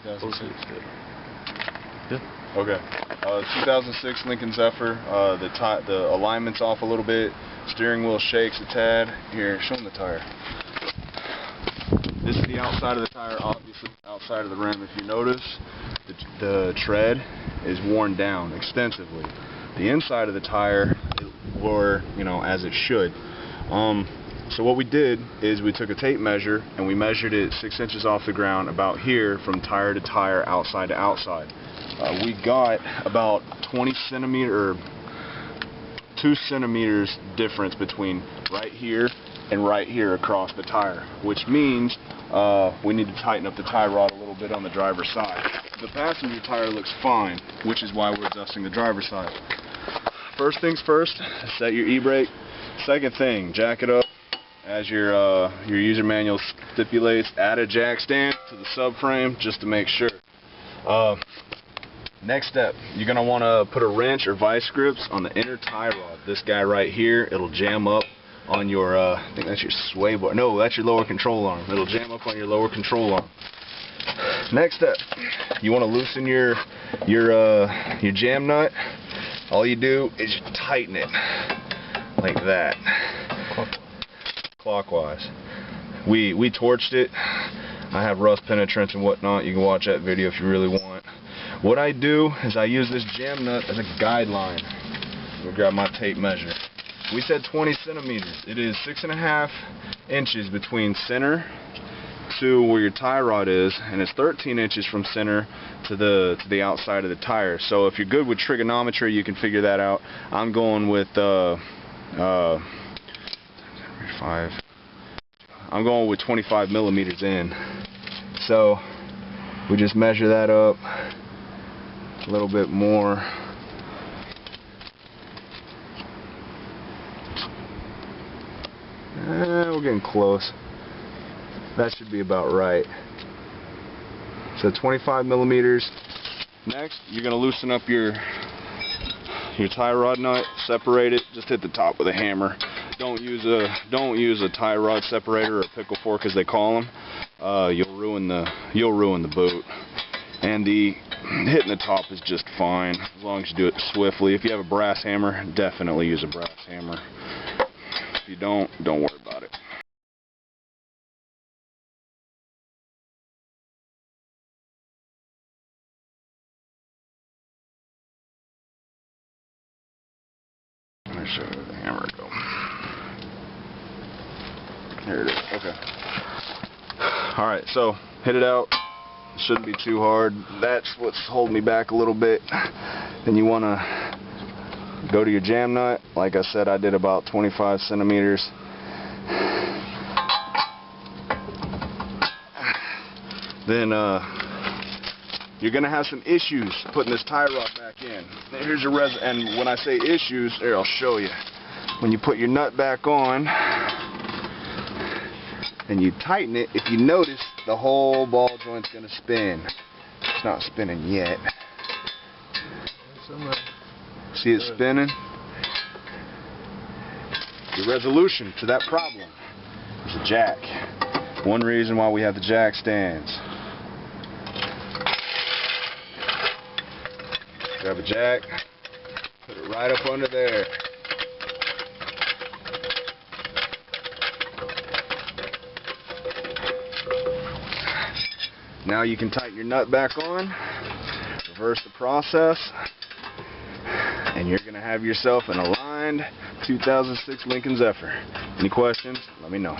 2006. Yeah. Okay. 2006 Lincoln Zephyr. The alignment's off a little bit. Steering wheel shakes a tad. Here, show them the tire. This is the outside of the tire, obviously outside of the rim. If you notice, the tread is worn down extensively. The inside of the tire wore, as it should. So what we did is we took a tape measure and we measured it 6 inches off the ground, about here, from tire to tire, outside to outside. We got about 2 centimeters difference between right here and right here across the tire, which means we need to tighten up the tie rod a little bit on the driver's side. The passenger tire looks fine, which is why we're adjusting the driver's side. First things first, set your e-brake. Second thing, jack it up as your user manual stipulates. Add a jack stand to the subframe just to make sure. Next step, you're going to want to put a wrench or vice grips on the inner tie rod. This guy right here, it'll jam up on your, I think that's your sway bar. No, that's your lower control arm. It'll jam up on your lower control arm. Next step, you want to loosen your jam nut. All you do is you tighten it like that, clockwise. We torched it. I have rust penetrance and whatnot. You can watch that video if you really want. What I do is I use this jam nut as a guideline. We'll grab my tape measure. We said 20 centimeters. It is 6.5 inches between center to where your tie rod is, and it's 13 inches from center to the outside of the tire. So if you're good with trigonometry, you can figure that out. I'm going with 25 millimeters in. So we just measure that up a little bit more. We're getting close. That should be about right. So 25 millimeters. Next, you're going to loosen up your tie rod nut, separate it. Just hit the top with a hammer. Don't use a tie rod separator or a pickle fork, as they call them. You'll ruin the boot. And hitting the top is just fine as long as you do it swiftly. If you have a brass hammer, definitely use a brass hammer. If you don't worry about it. Let me show you where the hammer go. Here it is. Okay. Alright, so hit it out. Shouldn't be too hard. That's what's holding me back a little bit. Then you want to go to your jam nut. Like I said, I did about 25 centimeters. Then you're going to have some issues putting this tie rod back in. Here's your and when I say issues, here, I'll show you. When you put your nut back on and you tighten it, if you notice, the whole ball joint's going to spin. It's not spinning yet. See it spinning? The resolution to that problem is a jack. One reason why we have the jack stands. Grab a jack, put it right up under there. Now you can tighten your nut back on, reverse the process, and you're going to have yourself an aligned 2006 Lincoln Zephyr. Any questions? Let me know.